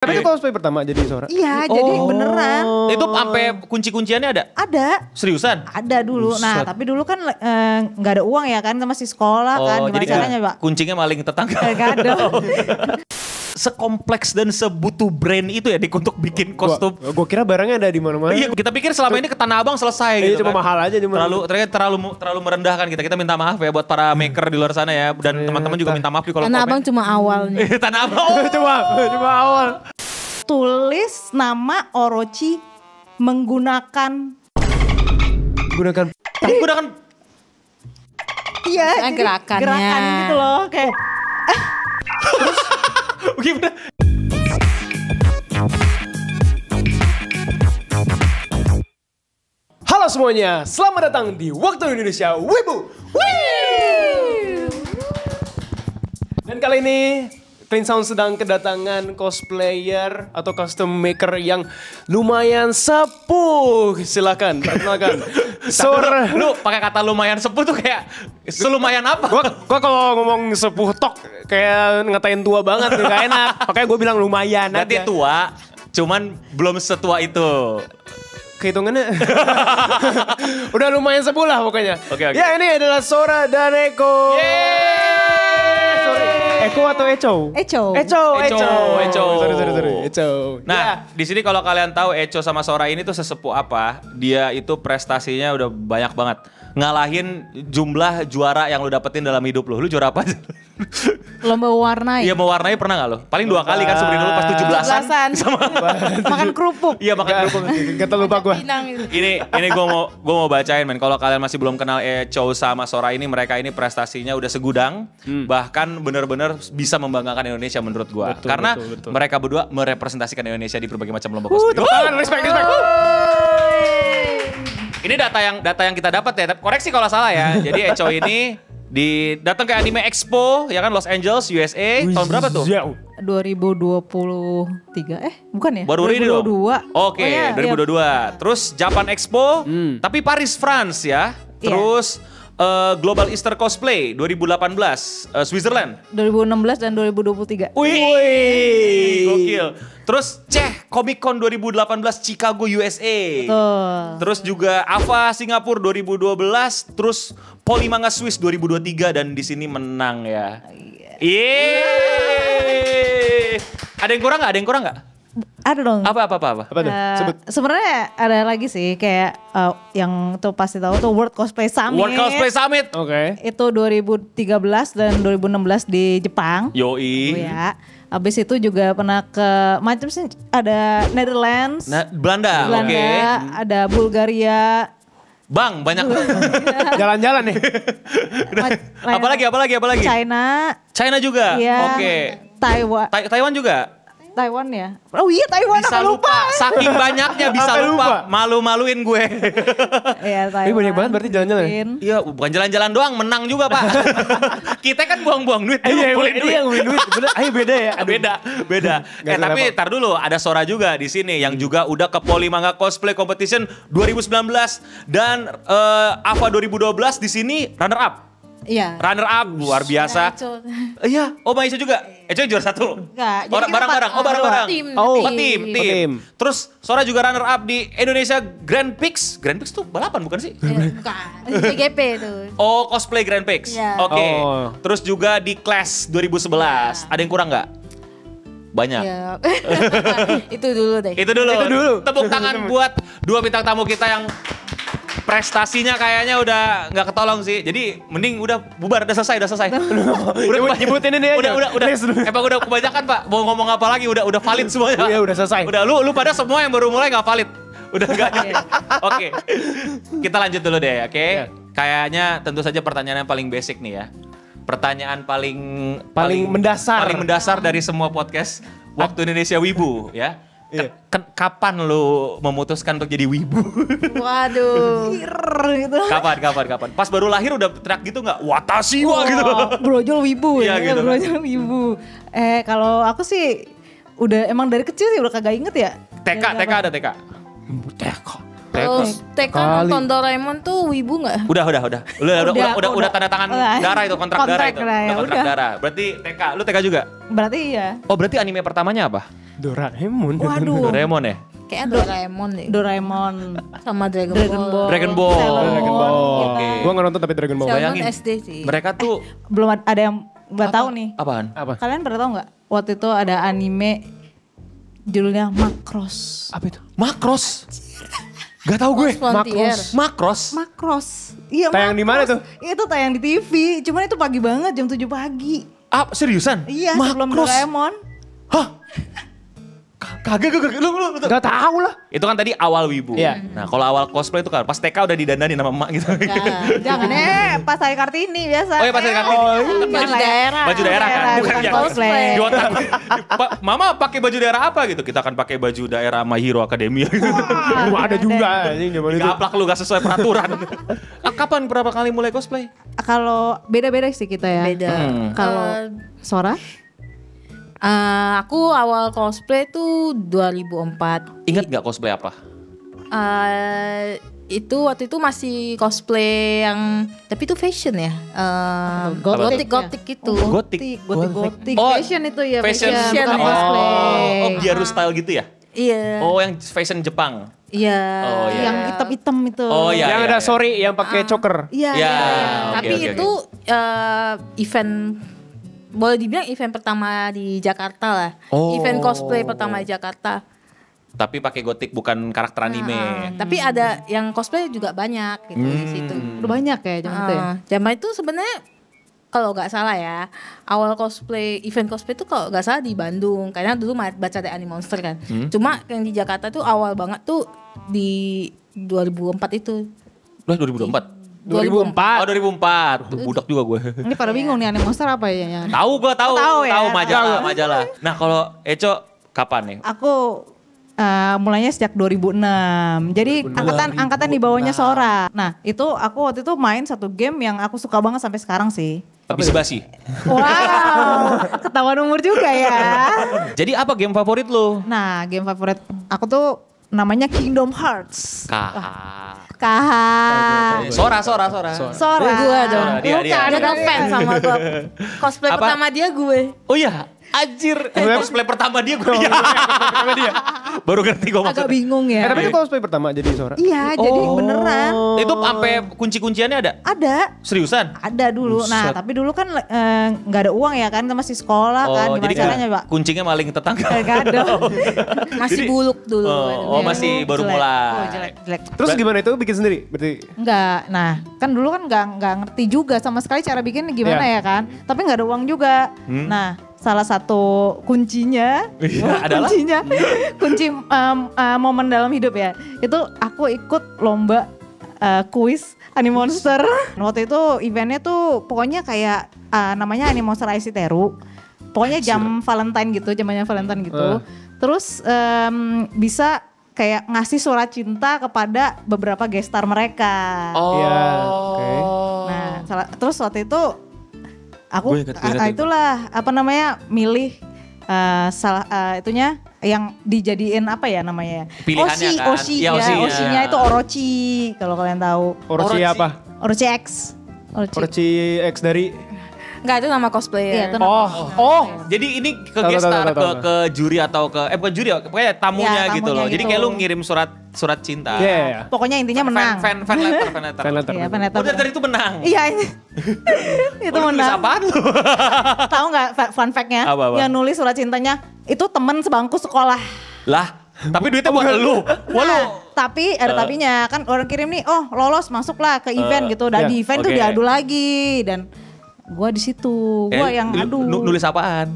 Karena itu cosplay pertama jadi Sora? Iya, jadi beneran. Itu sampai kunci-kunciannya ada? Ada. Seriusan? Ada dulu. Nah, tapi dulu kan nggak ada uang ya kan, masih sekolah kan. Gimana jadi caranya, Pak? kuncinya maling tetangga. Gak ada. Sekompleks dan sebutuh brand itu ya untuk bikin kostum. Gua kira barangnya ada di mana-mana. Iya, kita pikir selama ini ke Tanah Abang selesai gitu. Cuma mahal aja cuma. Terlalu merendahkan kita. Kita minta maaf ya buat para maker di luar sana ya, dan teman-teman juga minta maaf di kolom komen. Tanah Abang cuma awalnya. Tanah Abang. Cuma awal. Tulis nama Orochi menggunakan iya, jadi gerakannya. gerakan gitu loh kayak Gimana? Halo semuanya, selamat datang di Waktu Indonesia Wibu. Dan kali ini Clean Sound sedang kedatangan cosplayer atau custom maker yang lumayan sepuh. Silakan, perkenalkan. Sora. Lu pakai kata lumayan sepuh tuh kayak selumayan apa? Gua kalau ngomong sepuh tok kayak ngatain tua banget, gak enak. Makanya gue bilang lumayan Berarti aja. tua, cuman belum setua itu. Kehitungannya udah lumayan sepuh lah pokoknya. Oke. Ya, ini adalah Sora dan Eko. Eko atau Echo? Echo. Sorry. Echo. Nah, di sini kalau kalian tahu Echo sama Sora ini tuh sesepuh apa, dia itu prestasinya udah banyak banget. Ngalahin jumlah juara yang lu dapetin dalam hidup lu. Lu juara apa aja? Lomba warnai. Iya, mewarnai pernah gak lu? Paling 2 kali kan seumur hidup lu pas 17-an. Sama Makan kerupuk. Iya, makan kerupuk. Kata lupa gue. Ini gue mau bacain, men. Kalau kalian masih belum kenal Echo sama Sora ini, mereka ini prestasinya udah segudang, bahkan bener-bener bisa membanggakan Indonesia menurut gue. Karena betul. mereka berdua merepresentasikan Indonesia di berbagai macam lomba cosplay. Tepuk tangan, respect. Ini data yang kita dapat ya. Koreksi kalau salah ya. Jadi Echo ini datang ke Anime Expo ya kan, Los Angeles, USA. Tahun berapa tuh? 2023 bukan ya? Baru ini dong. 2022. Oke, 2022. Terus Japan Expo, tapi Paris, France ya. Terus Global Easter Cosplay 2018, Switzerland. 2016 dan 2023. Wih, gokil. Terus Comic Con 2018 Chicago, USA. Betul. Terus juga AVA Singapura 2012, terus Polymanga Swiss 2023 dan di sini menang ya. Yeay. Ada yang kurang nggak? Ada dong. Apa? Apa tuh? Sebut. Sebenarnya ada lagi sih kayak yang tuh pasti tahu tuh World Cosplay Summit. World Cosplay Summit. Oke. Itu 2013 dan 2016 di Jepang. Yoi. Oh ya. Habis itu juga pernah ke macam sih ada Netherlands. Belanda. Oke. Ada Bulgaria. Bang, banyak. Jalan-jalan nih. Apalagi? China juga. Iya. Oke. Taiwan. Taiwan juga. Taiwan ya. Oh iya Taiwan, Bisa aku lupa. Saking banyaknya bisa Sampai lupa. lupa. Malu-maluin gue. Iya Taiwan. Ini banyak banget berarti jalan-jalan ya? Iya, bukan jalan-jalan doang, menang juga Pak. Kita kan buang-buang duit, ngumpulin duit. Iya, ngumpulin duit. Bener, beda ya. Aduh. Beda. Tapi tar dulu, ada Sora juga di sini yang juga udah ke Polymanga Cosplay Competition 2019 dan AVA 2012 di sini runner up. Iya. Runner up luar biasa. Iya, Mbak Ica juga. Ica juara 1. Enggak, jadi kita Bareng-bareng. Bareng-bareng. Tim. Terus Sora juga runner up di Indonesia Grand Prix. Grand Prix tuh balapan bukan sih? bukan. PGP tuh. Oh, cosplay Grand Prix. Iya. Oke. Oh. Terus juga di Clash 2011. Ada yang kurang nggak? Banyak. Ya. Itu dulu deh. Itu dulu. Tepuk tangan buat 2 bintang tamu kita yang prestasinya kayaknya udah nggak ketolong sih. Jadi mending udah bubar, udah selesai. Udah Nyebutin ini aja. Udah. Emang udah kebanyakan Pak. Mau ngomong apa lagi? Udah valid semuanya. Iya, udah selesai. Udah lu pada semua yang baru mulai nggak valid. Udah nggak. Oke. Kita lanjut dulu deh, oke? Kayaknya tentu saja pertanyaan yang paling basic nih ya. Pertanyaan paling mendasar. Paling mendasar dari semua podcast Waktu Indonesia Wibu ya. Iya. Kapan lu memutuskan untuk jadi wibu? Waduh. Gitu. Kapan? Pas baru lahir udah teriak gitu nggak? Watashi wa gitu. Brojol wibu Iya, ya. gitu. Brojol wibu. Kalau aku sih udah emang dari kecil sih udah kagak inget ya. TK ada TK. Terus TK nonton Doraemon tuh wibu nggak? Udah tanda tangan darah itu kontrak darah itu. lah ya, Kontrak udah. darah. Berarti TK, lu TK juga? Berarti iya. Oh, berarti anime pertamanya apa? Doraemon. Waduh. Doraemon ya? Kayak Doraemon deh. Doraemon. Sama Dragon Dragon Ball. Ball. Dragon Ball. Sailor Moon. Dragon Ball. Oke. Gua nggak nonton tapi Dragon Ball. Sailor Bayangin. Moon SD sih. Mereka tuh Belum ada yang nggak tahu nih. apaan? Apa? Kalian pernah tahu nggak? Waktu itu ada anime judulnya Macross. Apa itu? Makros. Gak tau gue. Frontier. Makros. Macross. Iya. Tayang di mana tuh? Itu tayang di TV. Cuman itu pagi banget jam 7 pagi. Ah, seriusan? Iya, sebelum Makros. Doraemon. Hah? Kagak. Lu. Gak tahu lah. Itu kan tadi awal wibu. Iya. Nah, kalau awal cosplay itu kan pas TK udah didandani sama emak gitu. Jangan pas hari Kartini biasa. Oh iya, pas hari Kartini. Baju daerah. Baju daerah kan, bukan yang cosplay. di otak. Mama pakai baju daerah apa gitu? Kita akan pakai baju daerah My Hero Academia gitu. Wah, ada juga anjing zaman itu. Gaplak lu gak sesuai peraturan. Kapan berapa kali mulai cosplay? Kalau beda-beda sih kita ya. Beda. Kalau Sora? Aku awal cosplay tuh 2004. Ingat gak cosplay apa? Itu waktu itu masih cosplay yang tapi itu fashion ya. Gotik gitu. Gotik. Gotik. Oh, Fashion itu ya. Fashion. bukan Oh. cosplay. Oh, Gyaru style gitu ya? Iya. Oh, yang fashion Jepang. Iya. Oh, iya. Yang hitam-hitam itu. Oh, iya. Yang ada sorry yang pakai choker. Iya. Ya, oke, Tapi oke, itu event boleh dibilang event pertama di Jakarta lah. Oh. Event cosplay pertama di Jakarta. Tapi pakai gotik bukan karakter anime. Tapi ada yang cosplay juga banyak gitu di situ. Udah banyak ya zaman itu ya. Zaman itu sebenarnya kalau nggak salah ya, awal cosplay, event cosplay itu kalau nggak salah di Bandung. Karena dulu baca dari Animonster kan. Cuma yang di Jakarta tuh awal banget tuh di 2004 itu. Udah 2024. 2004. Oh 2004. Tuh, budak juga gue. Ini pada bingung nih Animonster apa ya? Tahu gue tahu. Tahu ya? Tahu majalah. Nah, kalau Eco kapan nih? Aku mulainya sejak 2006. Jadi angkatan di bawahnya Sora. Nah, itu aku waktu itu main satu game yang aku suka banget sampai sekarang sih. Basi-basi. Wow, ketahuan umur juga ya. Jadi apa game favorit lu? Nah, game favorit aku tuh namanya Kingdom Hearts. KH. Sora. Sora. Gua dong. Dia. Dia ngefans sama gua. Cosplay Apa? pertama dia gue. Oh iya, anjir. Cosplay pertama dia gue. Pertama dia. Baru ngerti gue Agak maksudnya. bingung ya. Tapi itu cosplay pertama jadi Sora. Iya, jadi beneran. Itu sampai kunci-kunciannya ada? Ada. Seriusan? Ada dulu. Nah, Buset. tapi dulu kan nggak ada uang ya kan, kita masih sekolah kan. Oh, Gimana jadi caranya, Pak? kuncinya maling tetangga. Gak ada. Masih buluk dulu. Oh, masih baru Jelek. mulai. Oh, jelek. Terus gimana itu bikin sendiri? Berarti Enggak, nah kan dulu kan nggak ngerti juga sama sekali cara bikin gimana Iya. ya kan. Tapi nggak ada uang juga. Nah salah satu kuncinya, adalah? kunci momen dalam hidup ya. Itu aku ikut lomba kuis Animonster. Waktu itu eventnya tuh pokoknya kayak namanya Animonster IC Teru. Pokoknya jam Valentine gitu, zamannya Valentine gitu. Terus bisa kayak ngasih surat cinta kepada beberapa gestar mereka. Oh. Iya, oke. Nah, terus waktu itu aku Gue inget. itulah apa namanya milih itunya yang dijadiin apa ya namanya? Pilihannya kan? Oshi Ya, ya, Oshinya. Oshinya itu Orochi kalau kalian tahu. Orochi apa? Orochi X. Orochi X dari Enggak, itu nama cosplayer. Iya, itu Oh, jadi ini ke Tahu, gestar, tahu. ke juri atau ke bukan juri, pokoknya tamunya Ya, gitu tamunya loh. Jadi gitu. kayak lu ngirim surat cinta. Iya. Pokoknya intinya menang. Fan letter. Fan letter. Iya, fan letter. Udah dari itu menang. Iya, itu Lu nulis menang. apaan lu? Tahu nggak fun fact-nya? Apa? Yang nulis surat cintanya itu temen sebangku sekolah. Lah, tapi duitnya buat lu. Wah lu. Tapi ada tapinya kan orang kirim nih, oh lolos masuklah ke event gitu. Dan iya, di event tuh oke. diadu lagi dan gua di situ, gua yang adu. Nulis apaan?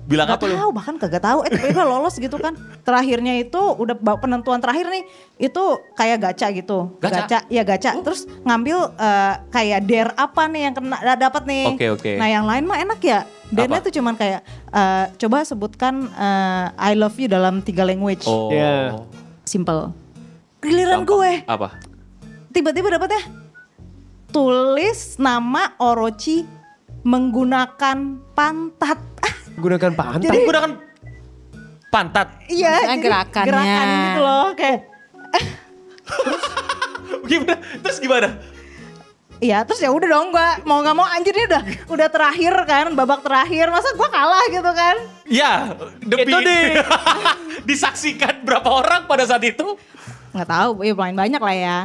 Bilang Gak apa lu? tahu, bahkan kagak tahu. Tapi udah lolos gitu kan. Terakhirnya itu udah penentuan terakhir nih, itu kayak gacha gitu. Gacha? Iya gacha. Terus ngambil kayak dare apa nih yang kena dapat nih. Oke. Nah yang lain mah enak ya. Dare-nya Apa? tuh cuman kayak coba sebutkan I love you dalam 3 language. Oh. Iya. Simple. Giliran Gampang. gue. Apa? Tiba-tiba dapetnya tulis nama Orochi menggunakan pantat. Gunakan pantat. Jadi- Gunakan pantat. Iya, Maksudnya jadi gerakannya. gerakan gitu loh kayak Gimana? Terus gimana? Iya, terus ya udah dong gue mau nggak mau anjir dia udah terakhir kan, babak terakhir, masa gue kalah gitu kan? Ya, Itu disaksikan berapa orang pada saat itu? Nggak tahu, ya paling banyak lah ya.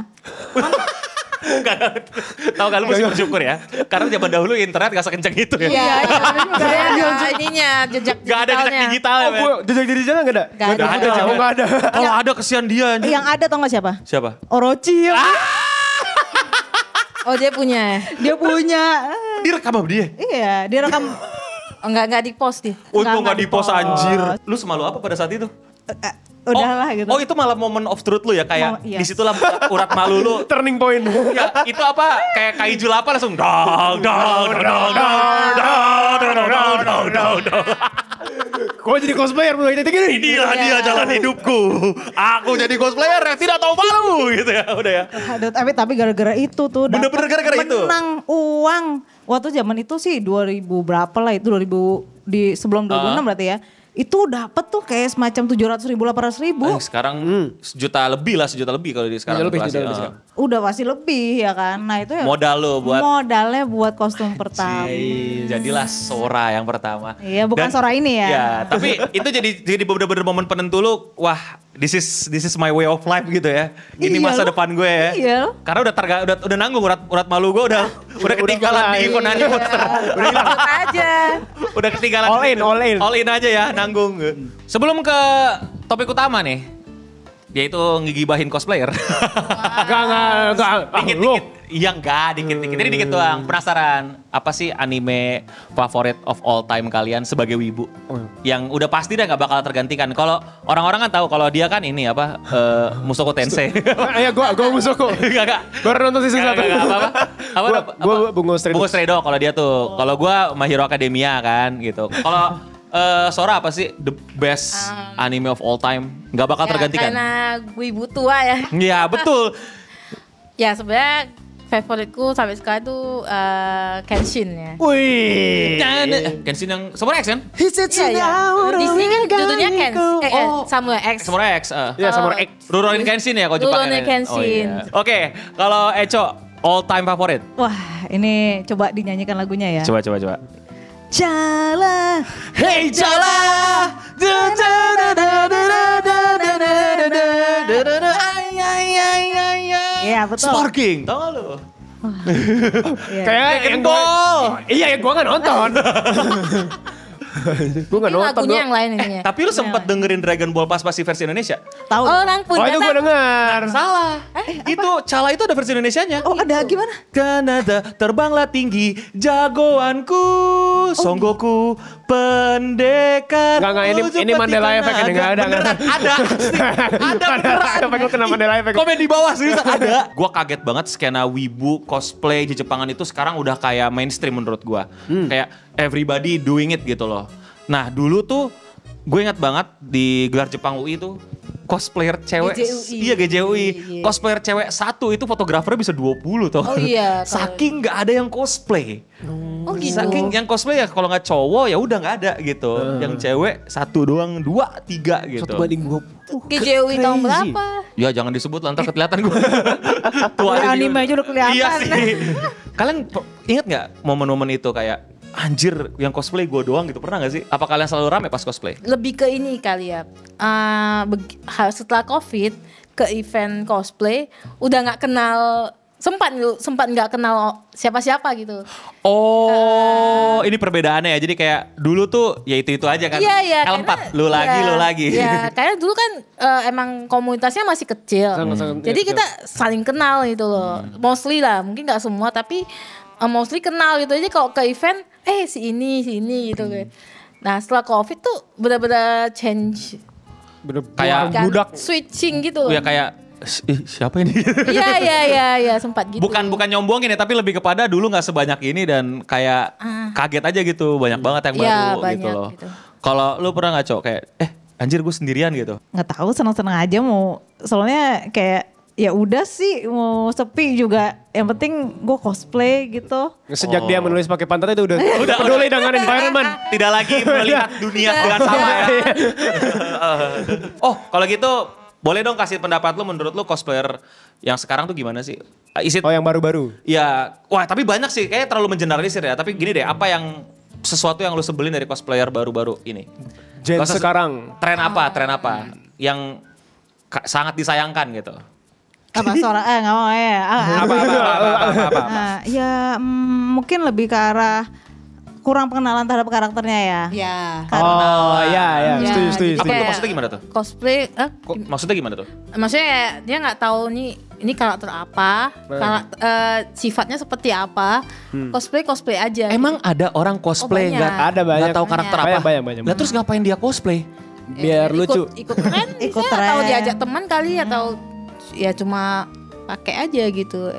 Tahu kan lu mesti bersyukur ya. Karena zaman dahulu internet gak sekencang itu ya. Iya, ada ininya jejak Gak ada jejak digital ya. Oh, jejak digital gak ada? Nggak ada. Oh, nggak ada. Kalau ada kesian dia. Yang ada tau gak siapa? Siapa? Orochi. Oh dia punya. Dia punya. Direkam sama dia? Iya, dia rekam. Oh, enggak di post dia. Untung Nggak gak di post di-post. anjir. Lu semalu apa pada saat itu? Udahlah gitu. Oh itu malah moment of truth lu ya kayak Yes. disitulah urat malu lu. Turning point. Ya, itu apa kayak kaiju apa langsung dong dong dong dong. Gue jadi cosplayer mulai titik ini. Inilah dia jalan hidupku. Aku jadi cosplayer yang tidak tahu malu gitu ya. Udah ya. Aduh, tapi gara-gara itu tuh Bener-bener gara-gara itu? menang uang. Waktu zaman itu sih 2000 berapa lah itu 2000 di sebelum 2006 berarti ya. Itu dapat tuh kayak semacam 700.000 800.000. Sekarang sejuta lebih kalau di sekarang. Lebih, inflasi. juta lebih sekarang. Udah pasti lebih ya kan. Nah itu ya Modal lo buat modalnya buat kostum pertama. jadilah Sora yang pertama. Iya, bukan Sora ini ya. Ya, tapi itu jadi bener-bener momen penentu lu. Wah, this is my way of life gitu ya. Ini Iya, masa lu- depan gue ya. iya. Karena udah nanggung urat malu gue udah ketinggalan di event Honey Monster. Udah hilang. Ikut aja. Udah ketinggalan. All in, all in. All in aja ya, nanggung. Sebelum ke topik utama nih, yaitu ngegibahin cosplayer. Enggak. Dikit-dikit. Iya enggak, dikit-dikit. Ini dikit doang. Penasaran, apa sih anime favorit of all time kalian sebagai wibu? Yang udah pasti dah gak bakal tergantikan. Kalau orang-orang kan tahu kalau dia kan ini apa, Mushoku Tensei. Iya, gue musuh kok. Enggak. Baru nonton season 1. Apa? Gue Bungo Stray Bungo Stray Dog kalau dia tuh. Kalau gue My Hero Academia kan gitu. Kalau Sora apa sih the best anime of all time? Gak bakal tergantikan. Karena gue ibu tua ya. Iya betul. Ya sebenarnya favoritku sampai sekarang tuh Kenshin ya. Wih. Kenshin yang Samurai X kan? Iya, iya. Di sini kan judulnya Kenshin. Samurai X. Samurai X. Iya, Samurai X. Rurouni Kenshin ya kalau Jepang. Rurouni Kenshin. Oke, kalau Echo all time favorit. Wah, ini coba dinyanyikan lagunya ya. Coba. Jala. Hey Jala. Iya, betul. Sparking. Tahu gak lu? Iya. Kayak yang Ball. Iya, yang gue gak nonton. Gue gak Ini nonton. lagunya yang lain ini ya. Tapi lu sempet dengerin Dragon Ball pas masih versi Indonesia? Tahu. Oh, Langpun. Oh, itu gue denger. Salah. Itu Cala itu ada versi Indonesianya. Oh, ada gimana? Kanada terbanglah tinggi jagoanku Songgoku pendekar. Enggak, ini Mandela Effect ini enggak ada. Beneran ada. Ada beneran. Efek lu kena Mandela Effect. Komen di bawah serius ada. Gua kaget banget skena wibu cosplay di Jepangan itu sekarang udah kayak mainstream menurut gua. Kayak everybody doing it gitu loh. Nah dulu tuh gue ingat banget di gelar Jepang UI tuh cosplayer cewek. GJUI. Iya GJUI. Iya. Cosplayer cewek satu itu fotografernya bisa 20 tuh. Oh iya, kalau- Saking nggak ada yang cosplay. Oh gitu. Saking yang cosplay ya kalau nggak cowok ya udah nggak ada gitu. Yang cewek satu doang, 2, 3 gitu. 1:20. KJUI tahun berapa? Ya jangan disebut lah, ntar kelihatan gue. Tua Ya, juga. anime aja udah kelihatan. Iya sih. Kalian inget nggak momen-momen itu kayak anjir yang cosplay gue doang gitu, pernah gak sih? Apa kalian selalu rame pas cosplay? Lebih ke ini kali ya. Setelah COVID ke event cosplay udah nggak kenal, sempat nggak kenal siapa-siapa gitu. Oh, ini perbedaannya ya. Jadi kayak dulu tuh ya itu aja kan. Iya, L4, karena- lu lagi, iya, lu lagi. Iya, karena dulu kan emang komunitasnya masih kecil. Sangat-sangat Jadi kecil. kita saling kenal gitu loh. Mostly lah, mungkin nggak semua tapi mostly kenal gitu aja. Kalau ke event, si ini gitu kan. Nah setelah COVID tuh benar-benar change, Kayak kan, budak. switching gitu loh. Ya kayak siapa ini? Iya sempat gitu. Bukan nyombongin ya, tapi lebih kepada dulu nggak sebanyak ini dan kayak kaget aja gitu, banyak banget yang Iya, baru gitu banyak loh. gitu. Kalau lu pernah nggak Cok kayak anjir gue sendirian gitu? Nggak tahu, seneng-seneng aja mau. Soalnya kayak ya udah sih mau sepi juga. Yang penting gue cosplay gitu. Sejak dia menulis pakai pantat itu udah peduli dengan environment. Tidak lagi melihat dunia dengan sama ya. Oh, kalau gitu boleh dong kasih pendapat lu, menurut lu cosplayer yang sekarang tuh gimana sih? Is it, Oh yang baru-baru. ya, wah tapi banyak sih, kayaknya terlalu mengeneralisir ya. Tapi gini deh, apa yang sesuatu yang lu sebelin dari cosplayer baru-baru ini? Gen Gak usah sekarang. Tren apa yang sangat disayangkan gitu? Apa suara nggak mau ya. Apa? Ya mungkin lebih ke arah kurang pengenalan terhadap karakternya ya. Ya. Oh iya, Ya, setuju. Apa Kayak- tuh maksudnya gimana tuh? Cosplay, Maksudnya gimana tuh? maksudnya ya, dia nggak tahu ini karakter apa, sifatnya seperti apa, cosplay aja. Emang ada orang cosplay banyak. nggak Ada banyak. nggak tahu karakter apa? Banyak. Lah terus ngapain dia cosplay? Biar lucu. Ikut tren, Ikut ikut tren. Atau tren. diajak teman kali atau ya cuma pakai aja gitu.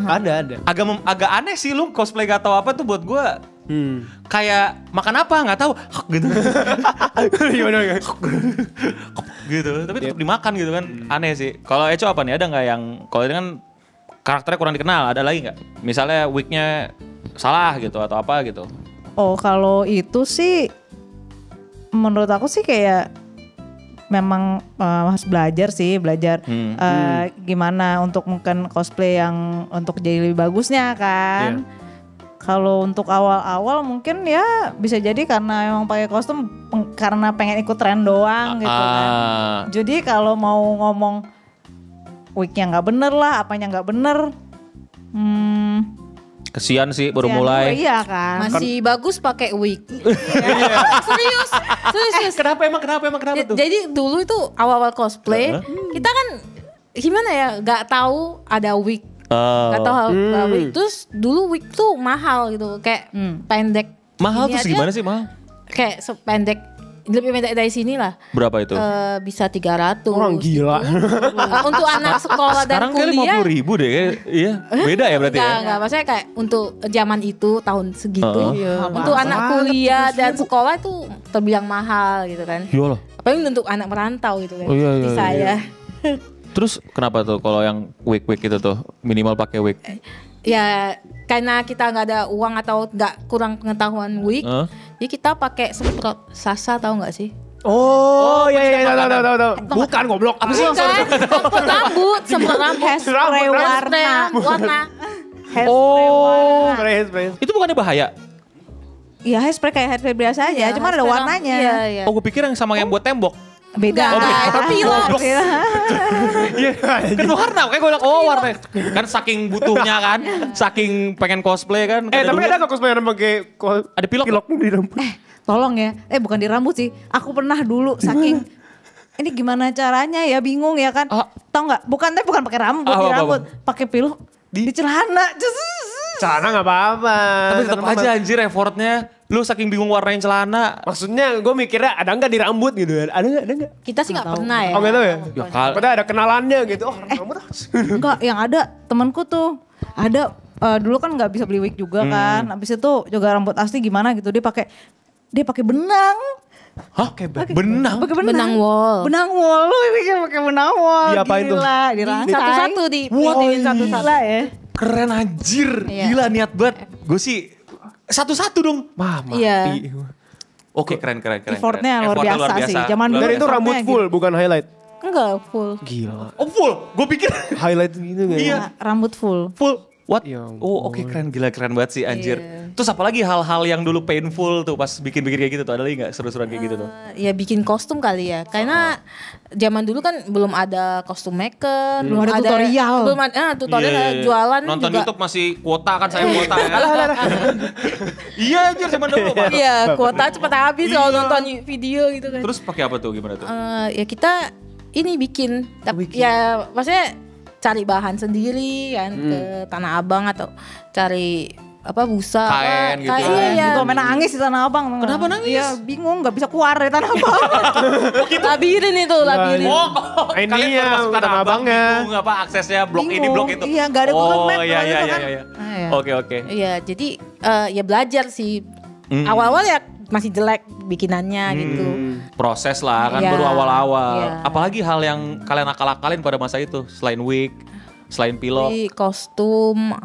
Ada. Agak aneh sih lu cosplay gak tahu apa tuh buat gua. Kayak makan apa nggak tahu gitu. Gimana? Gitu. Tapi tetap dimakan gitu kan. Aneh sih. Kalau Eco apa nih? Ada nggak yang kalau ini kan karakternya kurang dikenal, ada lagi nggak? Misalnya wig-nya salah gitu atau apa gitu. Oh kalau itu sih menurut aku sih kayak memang harus belajar gimana untuk mungkin cosplay yang untuk jadi lebih bagusnya kan. Kalau untuk awal-awal mungkin ya bisa jadi karena emang pakai kostum karena pengen ikut tren doang gitu kan. Jadi kalau mau ngomong wignya nggak bener lah, apanya nggak bener, Kesian sih baru kasihan mulai. juga, iya kan. Masih bagus pakai wig. Serius. Kenapa tuh? Jadi dulu itu awal-awal cosplay, kita kan gimana ya, nggak tahu ada wig. Gak tau wig. Terus dulu wig tuh mahal gitu, kayak pendek. Mahal Ini tuh aja gimana sih mahal? Kayak sependek, lebih pendek dari sini lah. Berapa itu? Bisa 300. Orang gila. Untuk anak sekolah dan Sekarang kayak kuliah. 50.000 deh. Iya, beda ya berarti ya? Enggak, maksudnya kayak untuk zaman itu tahun segitu. Iya. Untuk anak kuliah dan sekolah itu terbilang mahal gitu kan. Iyalah. Apalagi untuk anak merantau gitu kan. Oh, iya, Seperti iya, saya. Terus kenapa tuh kalau yang wig itu tuh minimal pakai wig? Ya karena kita nggak ada uang atau nggak kurang pengetahuan wig, jadi kita pakai semprot Sasa, tahu nggak sih? Oh iya tahu. Bukan goblok. Apa sih? Semprot rambut, semprot rambut, Hairspray warna. Spray. Itu bukannya bahaya? Iya hairspray kayak hairspray biasa aja, cuma ada Sekarang- warnanya. Iya. Oh, gue pikir yang sama yang buat tembok. Beda. Enggak, itu pilok. Iya. Kan warna, kayak gue bilang, oh warna. Kan saking butuhnya kan, saking pengen cosplay kan. Tapi duit. ada kok cosplayer yang pakai Ada pilok di rambut. Tolong ya, bukan di rambut sih. Aku pernah dulu saking ini gimana caranya ya, bingung ya kan. Tahu nggak? Bukan pakai rambut, di Apa? rambut, pakai pilok di celana. Celana nggak apa-apa. Tapi tetap aja anjir effortnya. Lu saking bingung warnain celana. Maksudnya gue mikirnya ada nggak di rambut gitu. Ada nggak? Kita sih nggak pernah ya. Oh nggak tahu ya? Ya Padahal ada kenalannya gitu. Oh rambut. Enggak, yang ada temanku tuh ada dulu kan nggak bisa beli wig juga kan. Habis itu juga rambut asli gimana gitu, dia pakai benang. Hah? Benang? Pakai Benang wol. Benang wol, lu pikir pakai benang wol. Diapain tuh? Gila, dirangkai. Satu-satu di printin satu-satu. Gila ya. Keren anjir. Iya. Gila niat banget. Gue sih satu-satu dong. Mati. Iya. Oke keren. Effortnya luar Effortnya biasa sih. Zaman dulu Dan itu effortnya rambut gitu. full bukan highlight. Enggak full. Gila. Oh full? Gue pikir Highlight gitu kan. Iya. Rambut full. full. What? Ya Oh oke keren, gila keren banget sih anjir. Iya. Terus apalagi hal-hal yang dulu painful tuh pas bikin kayak gitu tuh, ada lagi gak seru-seruan kayak gitu tuh? Ya bikin kostum kali ya. Karena zaman dulu kan belum ada kostum maker, Belum ada tutorial. Belum ada tutorial, ada jualan Nonton juga. YouTube masih kuota kan, saya kuota ya. Iya anjir zaman dulu Pak. Iya, kuota cepat habis kalau nonton video gitu kan. Terus pakai apa tuh, gimana tuh? Ya kita ini bikin, tapi ya maksudnya cari bahan sendiri kan ke Tanah Abang atau cari apa busa Kain gitu kain, kan. iya. Gitu main nangis di Tanah Abang. Kenapa nangis? Iya bingung gak bisa keluar dari Tanah Abang. Labirin itu, labirin. Oh, Ini kalian ya, baru masuk Tanah Tanah Abang, Abangnya. bingung apa aksesnya blok ini Bingung. blok itu. Iya, nggak ada Google Oh Map iya kalau iya itu iya kan. iya. Ah, iya. Oke. Iya, jadi ya belajar sih. Awal-awal ya masih jelek bikinannya gitu. Proses lah kan, Iya, baru awal-awal. iya. Apalagi hal yang kalian akal-akalin pada masa itu, selain wig, selain pilok. Jadi kostum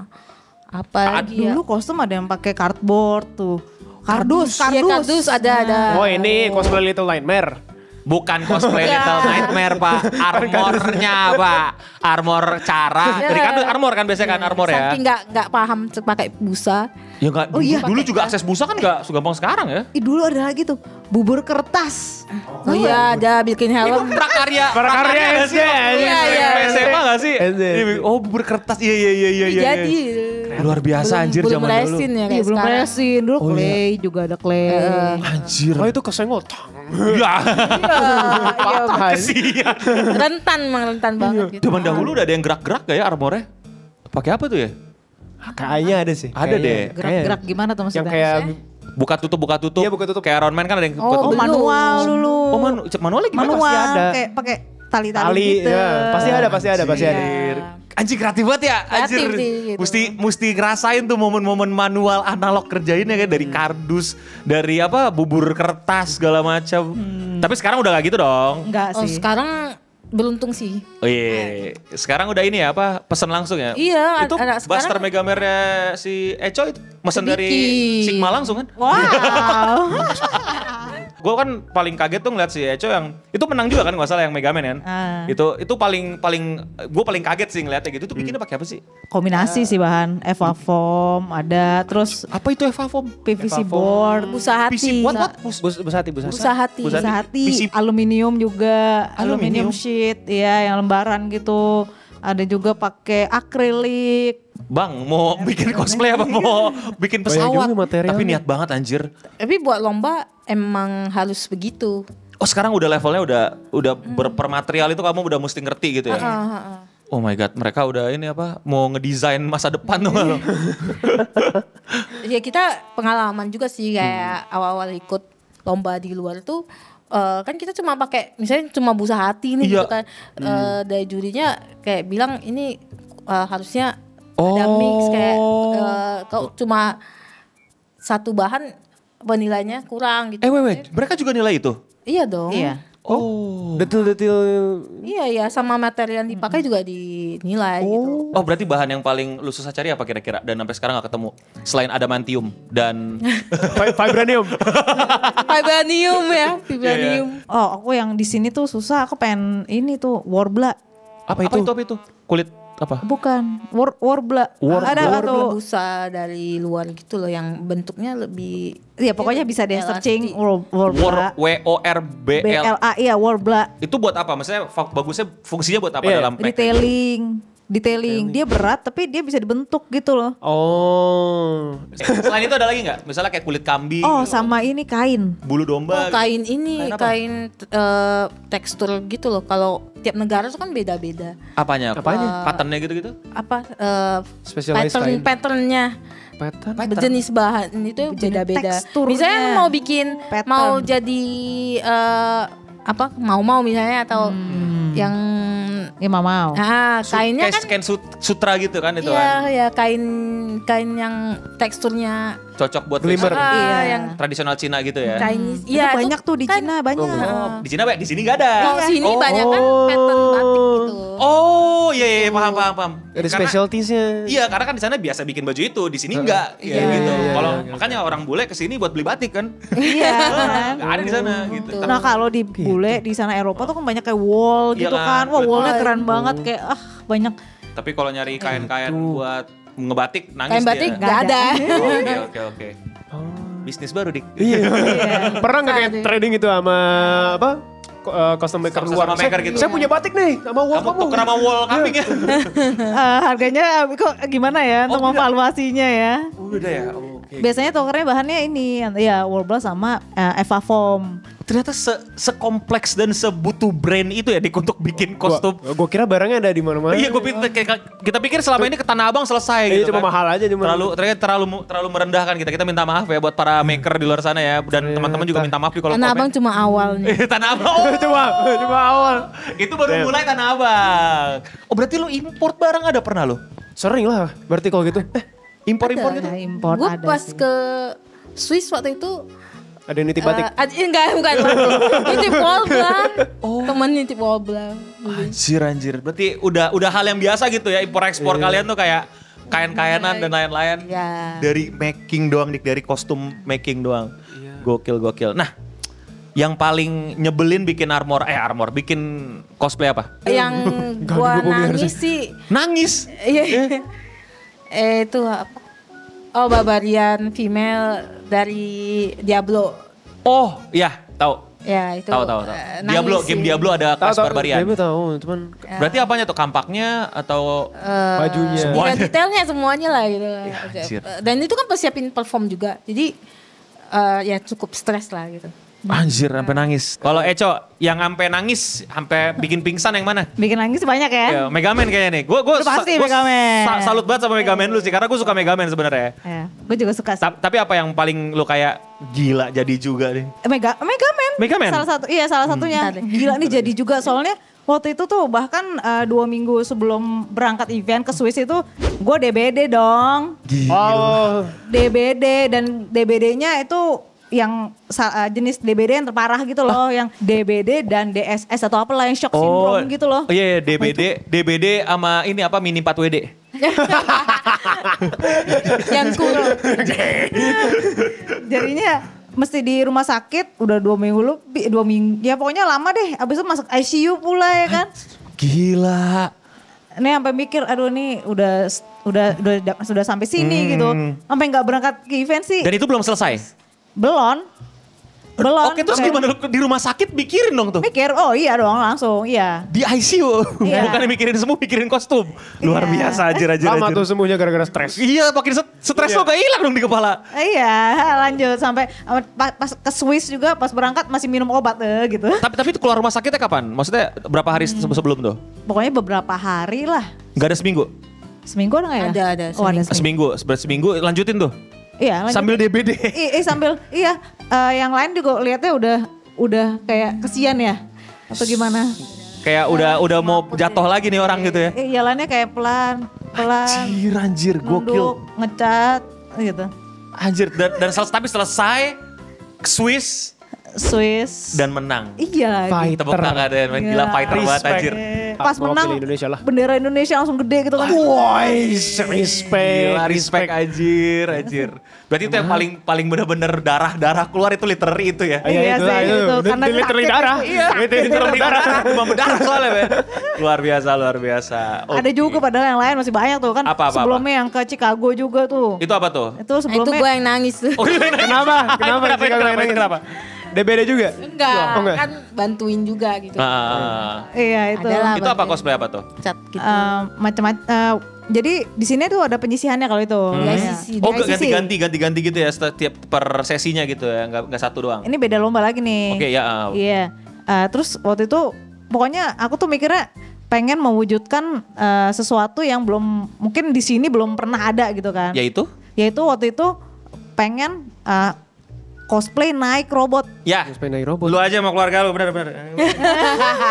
apa lagi ya? Dulu kostum ada yang pakai cardboard tuh. Kardus. Iya, kardus ada. Oh ini cosplay Little Nightmare. Bukan cosplay Little Nightmare, Pak. Armornya, Pak. Armor cara. Dari kan armor kan biasanya kan armor ya. Saking nggak paham pakai busa. Ya enggak, dulu juga akses busa kan enggak segampang sekarang ya. Dulu ada lagi tuh bubur kertas. Oh iya, ada bikin helm. Prakarya SD. Iya. SMA gak sih? SD. Oh bubur kertas, iya. Jadi Luar biasa anjir zaman dulu. Belum resin ya Iya kayak belum sekarang. resin dulu clay juga ada clay. Anjir. Oh itu kesenggol. Ya. Patah. Kesian. Rentan banget gitu. Zaman dahulu udah ada yang gerak-gerak gak ya armornya? Pakai apa tuh ya? Kayaknya ada sih. Ada deh. Gerak-gerak gimana tuh maksudnya? Yang kayak Buka tutup. Iya, buka tutup. Kayak Iron Man kan ada yang Oh tutup. manual dulu. Oh, manualnya gimana? Manual Pasti ada. kayak pakai tali-tali tali, gitu. ya. Pasti ada. Iya. Anjir kreatif banget ya. Anjir. Kreatif sih, gitu. Mesti ngerasain tuh momen-momen manual analog kerjainnya kayak dari kardus, dari apa bubur kertas segala macam. Tapi sekarang udah gak gitu dong. Enggak Oh sih. sekarang beruntung sih. Oh iya. Sekarang udah ini ya apa? Pesan langsung ya. Iya, Itu ada sekarang. Buster Megamernya si Eco itu pesan dari Sedikit. Sigma langsung kan? Wow. Gue kan paling kaget tuh ngeliat si Eco yang itu menang juga kan nggak salah yang Megaman kan. Itu paling gue paling kaget sih ngeliatnya gitu. Tuh bikinnya pakai apa sih? Kombinasi sih bahan Eva foam ada terus Apa itu Eva Foam? PVC board, Busa hati. What? Busa hati. busa hati, aluminium juga, aluminium sheet ya yang lembaran gitu. Ada juga pakai akrilik. Bang, mau bikin cosplay apa mau bikin pesawat? juga materialnya. Tapi niat banget anjir. Tapi buat lomba emang harus begitu. Oh sekarang udah levelnya udah berpermaterial itu kamu udah mesti ngerti gitu ya? Oh my god, mereka udah ini apa? Mau ngedesain masa depan tuh lo. Ya kita pengalaman juga sih kayak awal-awal ikut lomba di luar tuh kan kita cuma pakai misalnya cuma busa hati nih Iya. gitu kan. Dari jurinya kayak bilang ini harusnya ada mix kayak kalau cuma satu bahan penilainya kurang gitu. Wait, mereka juga nilai itu? Iya dong. Iya. Oh. Detil-detil. Iya sama material yang dipakai juga dinilai gitu. Oh berarti bahan yang paling lu susah cari apa kira-kira? Dan sampai sekarang gak ketemu? Selain adamantium dan... Vibranium. Vibranium ya, vibranium. Oh, aku yang di sini tuh susah, aku pengen ini tuh warbla. Apa itu? Kulit apa? Bukan, warbla. Ada nggak tuh? Warna busa dari luar gitu loh yang bentuknya lebih Iya, pokoknya bisa deh elastik. searching warbla. WORBL. BLA iya warbla. Itu buat apa? Maksudnya bagusnya fungsinya buat apa Iya. dalam Detailing. Dia berat tapi dia bisa dibentuk gitu loh. Oh. Selain itu ada lagi nggak? Misalnya kayak kulit kambing, Oh, sama ini kain. bulu domba. Oh, kain ini, Kain apa? kain tekstur gitu loh. Kalau tiap negara tuh kan beda-beda. Apanya? Apanya? Patternnya gitu-gitu? Apa Specialized kain. patternnya Pattern. jenis bahan itu Jenis beda-beda. teksturnya. Misalnya mau bikin Pattern. mau jadi mau misalnya atau yang Ya mau. kainnya Kayak kan scan sutra gitu kan itu iya kan? ya kain yang teksturnya Cocok buat Glimmer. fashion Iya. yang tradisional Cina gitu ya? Chinese. Itu Iya, banyak tuh di kan- Cina banyak. Oh, di Cina di sini nggak ada. Kalau sini Oh. banyak kan pattern batik gitu. Oh, iya paham. Ada Karena- specialtiesnya. Iya, karena kan di sana biasa bikin baju itu, di sini enggak, ya Iya, gitu. iya, Kalau iya. makanya orang bule kesini buat beli batik kan, Iya. nggak ada di sana gitu. Betul. Nah kalau di bule di sana Eropa tuh kan banyak kayak wall Iya gitu kan, kan. Wah betul. wallnya keren banget kayak banyak. Tapi kalau nyari kain-kain buat ngebatik nangis Kain batik dia. nggak ada. Oke. Bisnis baru dik. Iya. Pernah nggak kayak Tadi. trading itu sama apa? Custom maker Sama luar. maker gitu. Saya punya batik nih sama wall Kamu tuker sama wall kambing ya? Harganya kok gimana ya untuk beda. memvaluasinya ya. Udah ya, oke. Biasanya tukernya bahannya ini ya warbler sama Eva foam. Ternyata sekompleks dan sebutuh brand itu ya dik untuk bikin kostum. Gua kira barangnya ada di mana-mana. Iya, kita pikir selama ini ke Tanah Abang selesai Iya, gitu cuma kan. mahal aja cuma. Terlalu merendahkan kita. Kita minta maaf ya buat para maker di luar sana ya, dan teman-teman juga minta maaf nih kalau Tanah komen. Abang cuma awal nih. Tanah Abang. Oh, cuma awal. itu baru mulai Tanah Abang. Oh berarti lu import barang ada pernah lu? Sering lah berarti kalau gitu. Impor-impor gitu? Nah, import Gue ada pas sih. ke Swiss waktu itu Ada yang nitip batik. enggak bukan batik. Nitip wallbla. Temen nitip wallbla. Anjir. Berarti udah hal yang biasa gitu ya, impor-ekspor kalian tuh kayak kain-kainan dan lain-lain. Ya. Dari making doang dik, dari kostum making doang. Gokil. Nah, Yang paling nyebelin bikin bikin cosplay apa? Yang gua nangis sih. Nangis. Iya. Itu apa? Oh, Barbarian female dari Diablo. Oh, iya, tahu. Ya, itu. Tahu. nangis Diablo, sih. game Diablo ada kelas barbarian. Gue tahu, cuman Berarti apanya tuh? Kampaknya atau bajunya. Semua. Ya, detailnya semuanya lah gitu. anjir. Dan itu kan persiapin perform juga. Jadi ya cukup stres lah gitu. Anjir, sampai nangis. Kalau Eco yang sampai nangis, sampai bikin pingsan yang mana? Bikin nangis banyak ya. Ya, Megaman kayaknya nih. Gue Udah pasti Megaman. salut banget sama Megaman lu sih, karena gue suka Megaman sebenarnya. Ya, gue juga suka sih. Tapi apa yang paling lu kayak gila jadi juga nih? Megaman. Salah satunya. Bentar deh. Gila nih jadi juga soalnya waktu itu tuh bahkan 2 minggu sebelum berangkat event ke Swiss itu gue DBD dong. Oh, DBD dan DBD-nya itu yang jenis DBD yang terparah gitu loh, yang DBD dan DSS atau apalah yang shock syndrome gitu loh. Oh iya, DBD sama ini apa mini 4WD. Yang cool. Jadinya mesti di rumah sakit udah 2 minggu lebih, 2 minggu. Ya pokoknya lama deh. Abis itu masuk ICU pula ya kan. Gila. Ini sampai mikir, aduh nih sudah sampai sini gitu. Sampai nggak berangkat ke event sih. Dan itu belum selesai. Belum. Oke, terus gimana lu di rumah sakit mikirin dong tuh? Mikir, oh iya dong langsung, iya. Di ICU. Iya. Bukan mikirin semua, mikirin kostum. Luar Iya. biasa anjir. lama tuh sembuhnya gara-gara stres. Iya, makin stres lo gak hilang dong di kepala. Iya, lanjut sampai pas ke Swiss juga pas berangkat masih minum obat gitu. Tapi itu keluar rumah sakitnya kapan? Maksudnya berapa hari sebelum tuh? Pokoknya beberapa hari lah. Gak ada seminggu? Seminggu ada nggak ya? Ada, Oh ada seminggu. Seminggu lanjutin tuh. Iya lanjut. Sambil DBD. Sambil yang lain juga lihatnya udah kayak kesian ya atau gimana? Kayak udah mau jatuh lagi nih orang gitu ya. Jalannya kayak pelan. Anjir, gokil. Nunduk, ngecat gitu. Anjir, dan tapi selesai Swiss dan menang. Iya lagi. Tepuk tangan dan main gila Gila. fighter banget Respect. anjir. Pas Mewakili menang Indonesia lah. bendera Indonesia langsung gede gitu kan. Woi, respect. Gila, respect anjir. Berarti itu yang paling bener-bener darah keluar itu literally itu ya. Iya itu sih, lah, itu. Karena literally sakit. darah. Iya. Literally darah. Demam berdarah soalnya Ben. Luar biasa. Ada juga padahal yang lain masih banyak tuh kan. Apa? Sebelumnya yang ke Chicago juga tuh. Itu apa tuh? Itu Itu sebelumnya gue yang nangis tuh. Oh, Kenapa? Kenapa? DBD juga? Enggak, Oh, enggak. kan bantuin juga gitu. iya itu. Adalah. Itu apa cosplay apa tuh? Cat gitu. Macam-macam. Jadi di sini tuh ada penyisihannya kalau itu. Di Iya. ICC. Oh, Di ICC. ganti gitu ya setiap per sesinya gitu ya, nggak satu doang. Ini beda lomba lagi nih. Oke, ya. Iya. Terus waktu itu pokoknya aku tuh mikirnya pengen mewujudkan sesuatu yang belum mungkin di sini belum pernah ada gitu kan. Yaitu? Yaitu waktu itu pengen cosplay naik robot. Ya. Cosplay naik robot. Lu aja sama keluarga lu benar.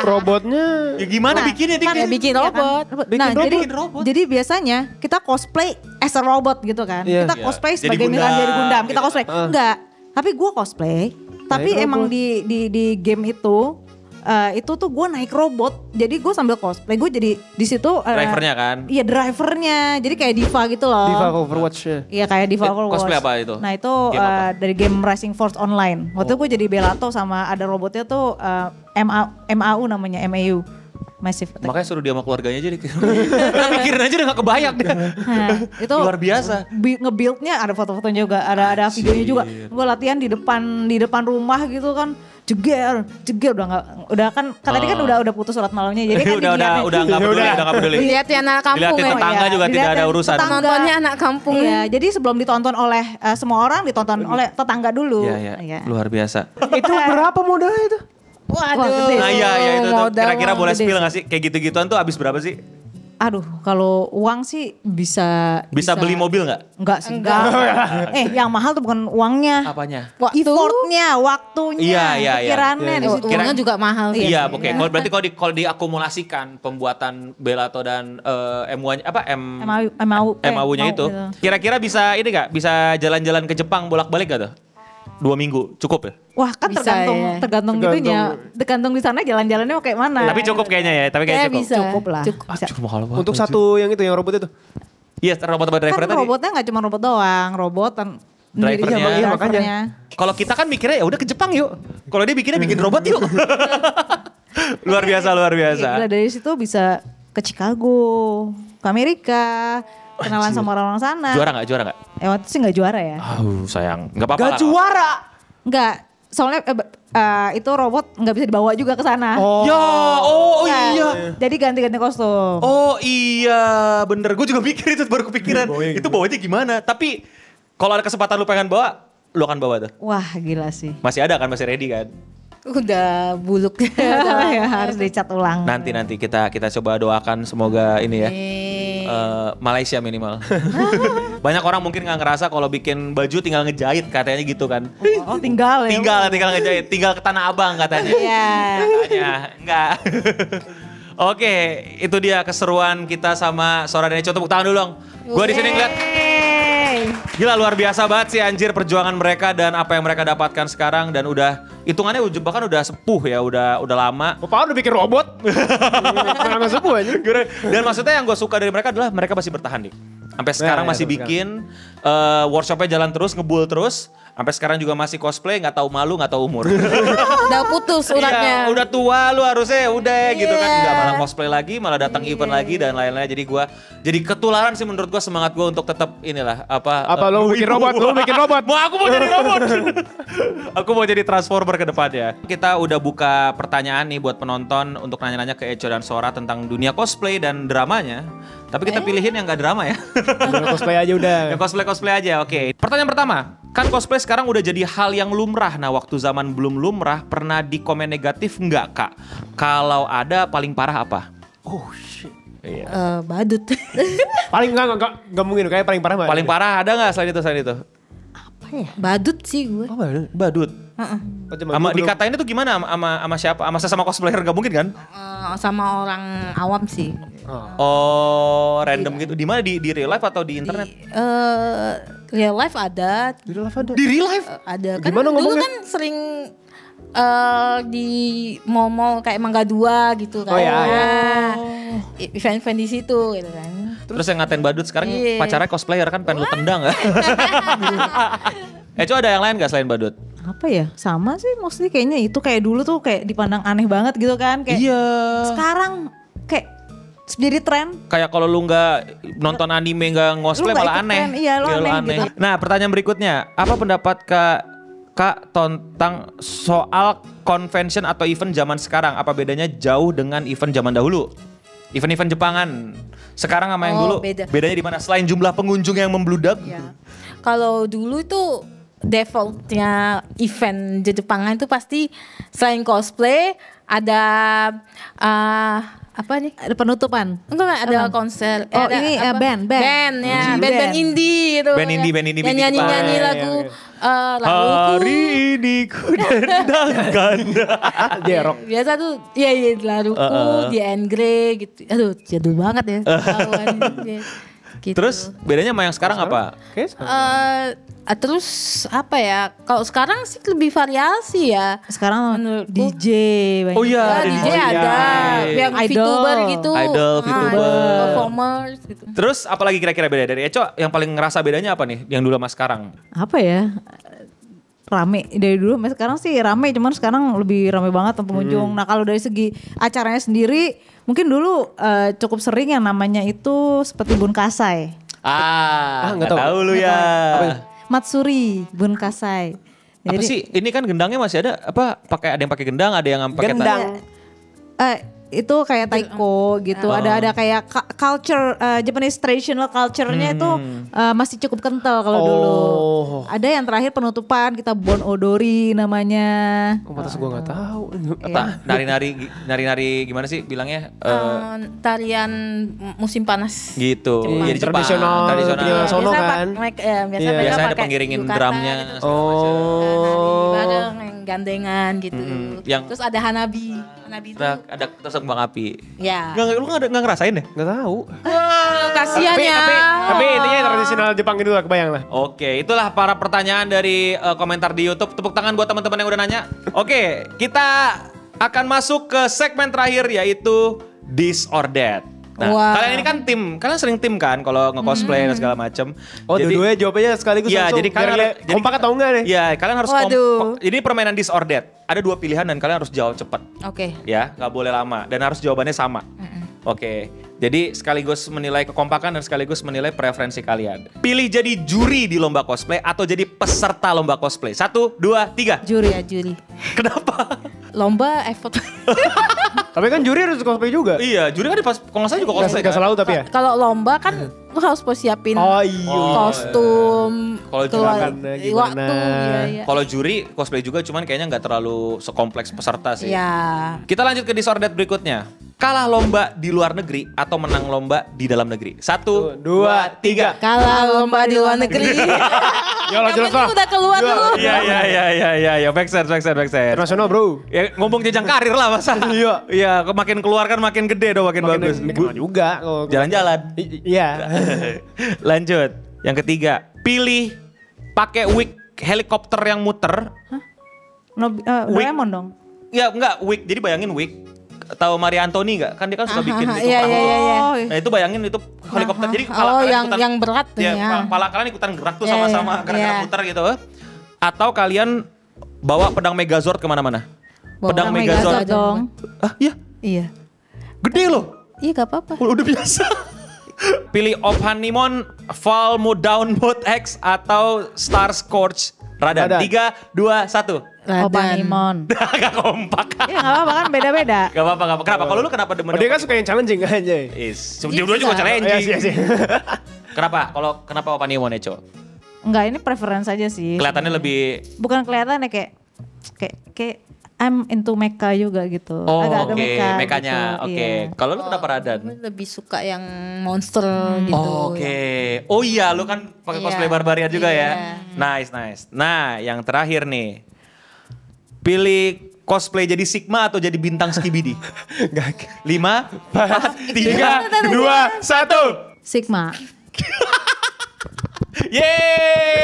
Robotnya Ya gimana bikinnya Dik? Ya bikin robot. Bikin robot. Jadi biasanya kita cosplay as a robot gitu kan. Iya. Kita Iya. cosplay Jadi sebagai Gundam, misalnya dari Gundam. Kita gitu. cosplay. Enggak. Tapi gue cosplay. Tapi Naik emang robot. di game itu tuh gue naik robot. Jadi gue sambil cosplay. Gue jadi di situ. Drivernya kan? Iya drivernya. Jadi kayak diva gitu loh. Diva Overwatch ya. Iya kayak Diva Overwatch. Cosplay apa itu? Nah itu Game apa? dari game Rising Force Online. Waktu itu gue jadi Bellato sama ada robotnya tuh MAU namanya, MAU. Massive Attack. Makanya suruh dia sama keluarganya aja Nah, mikirin aja udah gak kebayang deh. Nah, itu Luar biasa. Nge-buildnya ada foto-fotonya juga, ada videonya juga. Gue latihan di depan rumah gitu kan. Jeger udah kan tadi kan udah putus surat malamnya jadi kan udah nggak peduli. Dilihatin anak kampung Dilihatin ya. tetangga juga tidak ada urusan. Nontonnya anak kampung. Iya, jadi sebelum ditonton oleh semua orang ditonton oleh tetangga dulu. Iya. Luar biasa. Itu berapa modalnya itu? Wah, gede. Nah iya itu tuh. modal Kira-kira boleh gede spill sih. gak sih? Kayak gitu-gituan tuh habis berapa sih? Aduh, kalau uang sih bisa Bisa beli mobil gak? Enggak sih. Enggak. Yang mahal tuh bukan uangnya. Apanya? Effortnya, waktunya, Iya. pikirannya di Iya. situ. Uangnya juga mahal sih. Iya, oke. Berarti kalau diakumulasikan pembuatan Bellato dan MAU-nya itu, gitu. kira-kira bisa ini gak? Bisa jalan-jalan ke Jepang bolak-balik gak tuh? 2 minggu cukup ya? Wah kan Bisa, tergantung ya. itunya, tergantung di sana jalan-jalannya mau kayak mana. Tapi cukup kayaknya ya, tapi Kayak kayaknya cukup. bisa. Cukup lah. Cukup. Bisa. Aduh, mahal banget. Untuk satu yang itu yang robot itu. Iya, robot driver Kan tadi. robotnya nggak cuma robot doang, robot drivernya. Iya, makanya. Kalau kita kan mikirnya ya udah ke Jepang yuk. Kalau dia bikinnya bikin robot yuk. Luar biasa. Gila, dari situ bisa ke Chicago, ke Amerika, kenalan sama orang-orang sana. Juara nggak? Waktu itu sih nggak juara ya. Sayang. Nggak apa-apa. Gak juara. Nggak, soalnya itu robot nggak bisa dibawa juga ke sana. Iya. Jadi ganti-ganti kostum. Oh iya, bener. Gue juga mikir itu baru kepikiran. Itu bawanya gimana? Tapi kalau ada kesempatan lu pengen bawa, lu akan bawa tuh. Wah gila sih. Masih ada kan, masih ready kan? Udah buluk. Ya, harus dicat ulang. Nanti kita coba doakan semoga ini ya. Malaysia minimal. Banyak orang mungkin nggak ngerasa kalau bikin baju tinggal ngejahit katanya gitu kan. Oh tinggal ya. Tinggal ngejahit, tinggal ke Tanah Abang katanya. Iya. Katanya, enggak. Oke, itu dia keseruan kita sama Sora dan Eco. Tepuk tangan dulu dong. Gue di sini ngeliat. Gila luar biasa banget sih anjir perjuangan mereka dan apa yang mereka dapatkan sekarang dan udah hitungannya bahkan udah sepuh ya, udah lama. Bapak udah bikin robot. Nggak sepuh aja. Dan maksudnya yang gue suka dari mereka adalah mereka masih bertahan nih. Sampai sekarang masih bikin workshopnya jalan terus, ngebul terus. Sampai sekarang juga masih cosplay, nggak tahu malu, nggak tahu umur. Udah putus uratnya. Iya, udah tua lu harusnya udah gitu kan. Nggak malah cosplay lagi, malah datang event lagi dan lain-lain. Jadi ketularan sih menurut gue semangat gue untuk tetap inilah Apa lu bikin robot? Lu bikin robot? Aku mau jadi robot. Aku mau jadi transformer ke depannya. Kita udah buka pertanyaan nih buat penonton untuk nanya-nanya ke Eco dan Sora tentang dunia cosplay dan dramanya. Tapi kita pilihin yang gak drama ya. Cosplay aja udah. Yang cosplay aja, oke. Pertanyaan pertama, kan cosplay sekarang udah jadi hal yang lumrah. Nah waktu zaman belum lumrah, pernah di komen negatif nggak kak? Kalau ada paling parah apa? Oh shit. Iya. Badut. Paling enggak mungkin kayak paling parah. Paling parah ada nggak selain itu? Apa ya? Badut sih gue. Apa ya? Badut. Sama dikatain itu gimana sama siapa? Sama sesama cosplayer nggak mungkin kan? Sama orang awam sih. Oh, random gitu. Di mana di real life atau di internet? Real life ada. Di real life ada. Di real life? Ada kan. Gimana Dulu ngomongnya? kan sering di mall-mall kayak Mangga 2 gitu kan. Oh iya. Event-event di situ gitu kan. Terus yang ngatain badut sekarang Iya. pacarnya cosplayer kan pengen lu tendang gak? Coba ada yang lain gak selain badut? Apa ya? Sama sih mostly kayaknya itu kayak dulu tuh kayak dipandang aneh banget gitu kan. Kayak Iya. sekarang kayak jadi tren. Kayak kalau lu nggak nonton anime nggak ngosplay Lu nggak malah ikut aneh. tren, iya, lu aneh gitu. Nah pertanyaan berikutnya, apa pendapat Kak tentang soal convention atau event zaman sekarang? Apa bedanya jauh dengan event zaman dahulu? Event-event Jepangan sekarang sama yang dulu beda. bedanya di mana? Selain jumlah pengunjung yang membludak? Ya. Kalau dulu itu defaultnya event Jepangan itu pasti selain cosplay ada apa nih? Ada penutupan. Enggak ada konser. Oh, ada ini, apa? band. Band ya, band indie gitu. Band indie yang band nyanyi-nyanyi Jepang. lagu Hari laguku. ini ku dendangkan. Jerok. Biasa tuh iya laguku di Grey gitu. Aduh, jadul banget ya. Tahuan, ya. Gitu. Terus bedanya sama yang sekarang apa? Terus apa ya? Kalau sekarang sih lebih variasi ya. Sekarang Menurutku. DJ banyak. Oh iya, DJ DJ. ada, yang Idol. VTuber gitu, Idol, VTuber. performers gitu. Terus apalagi kira-kira beda dari Eco? Yang paling ngerasa bedanya apa nih? Yang dulu sama sekarang? Apa ya? Rame dari dulu sampai sekarang sih rame, cuman sekarang lebih rame banget pengunjung. Nah kalau dari segi acaranya sendiri mungkin dulu cukup sering yang namanya itu seperti Bunkasai, Nggak tahu lu ya. Matsuri, Bunkasai. Apa sih? Ini kan gendangnya masih ada apa? Ada yang pakai gendang, ada yang pakai Gendang. Itu kayak taiko gitu. Ada kayak culture Japanese traditional culture-nya itu masih cukup kental kalau dulu. Ada yang terakhir penutupan kita Bon Odori namanya. Pantas gue nggak tahu. Nari-nari gimana sih bilangnya? Tarian musim panas. Gitu. Jepang. Iya di Jepang. Tradisional sono kan. Biasa mereka Biasanya ada pakai pengiringin yukata drumnya. gitu. Oh. Bareng yang gandengan gitu. Yang- Terus ada hanabi. Hanabi itu Ada terus kembang api. ya. Lu nggak ngerasain deh? Nggak tahu. Kasihan ya. Tapi intinya tradisional Jepang itu lah, kebayang lah. Oke, itulah para pertanyaan dari komentar di YouTube. Tepuk tangan buat teman-teman yang udah nanya. Oke, kita akan masuk ke segmen terakhir yaitu This or That. Nah, Wah. kalian ini kan tim, kalian sering tim kan kalau nge-cosplay dan segala macam. Oh, dua-duanya jawabannya sekaligus Iya, langsung. jadi kalian Biar lihat kompak atau enggak nih? Iya, kalian harus Waduh. Ini permainan disordered. Ada 2 pilihan dan kalian harus jawab cepat. Oke. Ya, nggak boleh lama dan harus jawabannya sama. Oke. Jadi sekaligus menilai kekompakan dan sekaligus menilai preferensi kalian. Pilih jadi juri di lomba cosplay atau jadi peserta lomba cosplay. 1, 2, 3. Juri ya, juri. Kenapa? Lomba effort. Tapi kan juri harus cosplay juga. Iya, juri kan pas kalau nggak salah juga cosplay. Gak Kan? selalu tapi ya. Kalau lomba kan lu harus persiapin Oh iya. kostum, Kalau keluar gerakannya gimana. waktu. Iya. Kalau juri cosplay juga cuman kayaknya nggak terlalu sekompleks peserta sih. Ya. Kita lanjut ke disordered berikutnya. Kalah lomba di luar negeri atau menang lomba di dalam negeri. 1, 2, 3. Kalah lomba di luar negeri. Ya Allah, jelas lah. Yang penting udah keluar dulu. Iya. Back sense. Internasional bro. Ya ngomong jenjang karir lah masa. Iya, makin keluar kan makin gede dong, makin bagus. Kenal juga. kalau- Jalan-jalan. Iya. Lanjut. Yang ketiga, pilih pakai wig helikopter yang muter. Doraemon dong. Ya enggak wig. Jadi bayangin wig. Tahu Maria Antoni enggak? Kan dia kan suka bikin itu Iya, perahu. iya, iya. Oh, Nah itu bayangin itu helikopter. Jadi kepala Oh, kalian ikutan, yang berat tuh ya. ya. Kepala kalian ikutan gerak tuh Iya, sama-sama iya, gara-gara iya. muter gitu. Atau kalian bawa pedang Megazord kemana-mana. Bawa Pedang pedang Megazord. Megazord dong. Ah iya, Iya. gede loh. Iya gak apa-apa. Udah biasa. Pilih Ophanimon, Valmo Downboat X atau Star Scorch Radan. Radan. 3, 2, 1. Opanimon. Gak kompak. Ya gak apa-apa kan beda-beda. Gak apa-apa, gak apa. Kenapa? Kalau lu kenapa demen? Oh, dia kan suka yang challenging aja. Is. Dua-dua juga Bisa. challenging. Iya sih. Kenapa? Kenapa Ophanimon Eco? Enggak, ini preference aja sih. Kelihatannya lebih. Bukan kelihatan ya kayak I'm into mecha juga gitu. Oh Agak-agak oke, mecha mekanya. gitu, Oke. iya. Kalau lu kenapa Radan? Gue lebih suka yang monster gitu. Oh, oke. Oh iya, lu kan pakai Iya. cosplay barbarian juga Iya. ya. Nice. Nah, yang terakhir nih. Pilih cosplay jadi Sigma atau jadi bintang Skibidi? 5, 4, 3, 2, 1. Sigma.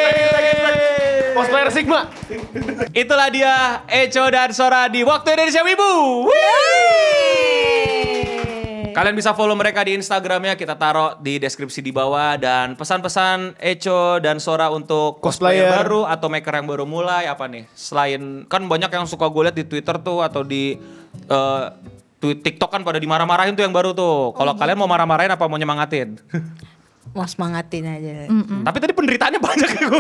Yeay! Cosplayer Sigma. Itulah dia Eco dan Sora di Waktu Indonesia Wibu. Kalian bisa follow mereka di Instagramnya, kita taruh di deskripsi di bawah. Dan pesan-pesan Eco dan Sora untuk cosplayer Cosplayer. baru atau maker yang baru mulai apa nih? Selain, kan banyak yang suka gue lihat di Twitter tuh atau di TikTok kan pada dimarah-marahin tuh yang baru tuh. Kalau kalian mau marah-marahin apa mau nyemangatin? Mau semangatin aja. Tapi tadi penderitaannya banyak ya gue.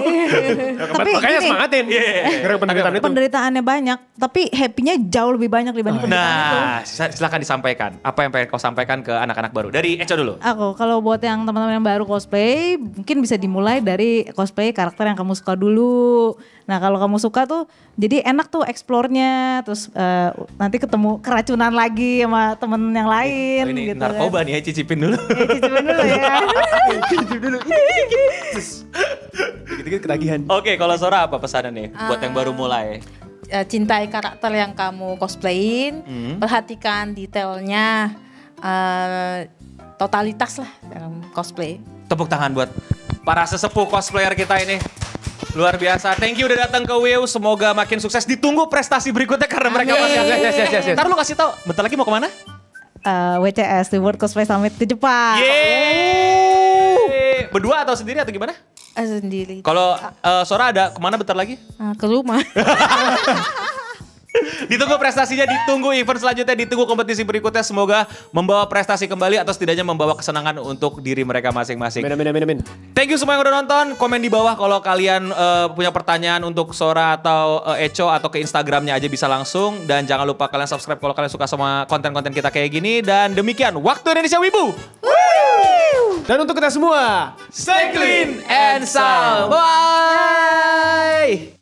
Tapi Makanya gini, semangatin. Gara-gara penderitaan itu. penderitaannya banyak, tapi happy-nya jauh lebih banyak dibanding penderitaan itu. Nah, silakan disampaikan. Apa yang pengen kau sampaikan ke anak-anak baru? Dari Eco dulu. Aku kalau buat yang teman-teman yang baru cosplay, mungkin bisa dimulai dari cosplay karakter yang kamu suka dulu. Nah kalau kamu suka tuh, jadi enak tuh explore-nya, terus nanti ketemu keracunan lagi sama temen yang lain. Oh, ini gitu narkoba kan. nih ya, cicipin dulu. Cicipin dulu ya. Dikit-dikit ketagihan. Oke, kalau Sora apa pesannya nih buat yang baru mulai? Cintai karakter yang kamu cosplayin, perhatikan detailnya, totalitas lah dalam cosplay. Tepuk tangan buat para sesepuh cosplayer kita ini. Luar biasa. Thank you udah datang ke WIU. Semoga makin sukses. Ditunggu prestasi berikutnya karena mereka masih. Yes. Ntar lu kasih tau. Bentar lagi mau kemana? WCS, the World Cosplay Summit ke Jepang. Yeay. Berdua atau sendiri atau gimana? Sendiri. Kalau Sora ada kemana bentar lagi? Ke rumah. Ditunggu prestasinya, ditunggu event selanjutnya, ditunggu kompetisi berikutnya. Semoga membawa prestasi kembali atau setidaknya membawa kesenangan untuk diri mereka masing-masing. Amin. Thank you semua yang udah nonton. Komen di bawah kalau kalian punya pertanyaan untuk Sora atau Eco atau ke Instagramnya aja bisa langsung. Dan jangan lupa kalian subscribe kalau kalian suka sama konten-konten kita kayak gini. Dan demikian Waktu Indonesia Wibu. Dan untuk kita semua, Stay clean and sound. Bye.